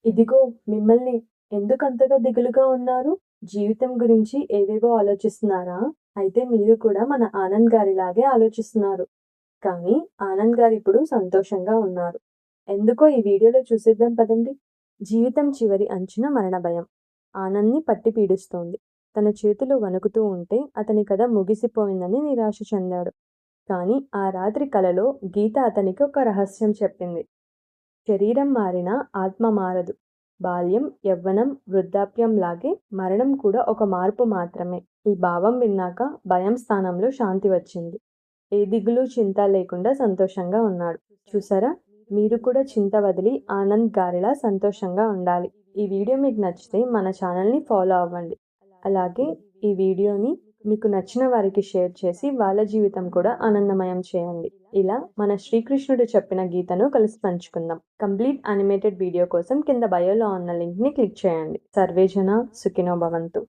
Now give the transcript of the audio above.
ఇదిగో మిమ్మల్ని ఎందుకంతగా దిగులుగా ఉన్నారు? జీవితం గురించి ఏవేవో ఆలోచిస్తున్నారా? అయితే మీరు కూడా మన ఆనంద్ గారిలాగే ఆలోచిస్తున్నారు. కానీ ఆనంద్ గారిప్పుడు సంతోషంగా ఉన్నారు. ఎందుకో ఈ వీడియోలో చూసేద్దాం పదండి. జీవితం చివరి అంచున మరణ భయం. ఆనంద్‌ని పట్టి పీడిస్తోంది. తన చేతులు వణుకుతూ ఉంటే అతని కథ ముగిసిపోయిందని నిరాశ చెందాడు. కానీ ఆ రాత్రి కలలో గీత అతనికి ఒక రహస్యం చెప్పింది. శరీరం మారినా ఆత్మ మారదు. బాల్యం, యవ్వనం, వృద్ధాప్యంలాగే మరణం కూడా ఒక మార్పు మాత్రమే. ఈ భావం విన్నాక భయం స్థానంలో శాంతి వచ్చింది. ఏ దిగులు, చింత లేకుండా సంతోషంగా ఉన్నాడు. చూసారా? మీరు కూడా చింత వదిలి ఆనంద్ గారిలా సంతోషంగా ఉండాలి. ఈ వీడియో మీకు నచ్చితే మన ఛానల్‌ని ఫాలో అవ్వండి. అలాగే ఈ వీడియోని మీకు నచ్చిన వారికి షేర్ చేసి వాళ్ళ జీవితం కూడా ఆనందమయం చేయండి. ఇలా మన శ్రీకృష్ణుడు చెప్పిన గీతను కలిసి పంచుకుందాం. కంప్లీట్ యానిమేటెడ్ వీడియో కోసం కింద బయోలో ఉన్న లింక్‌ని క్లిక్ చేయండి. సర్వేజన సుఖినో భవంతు.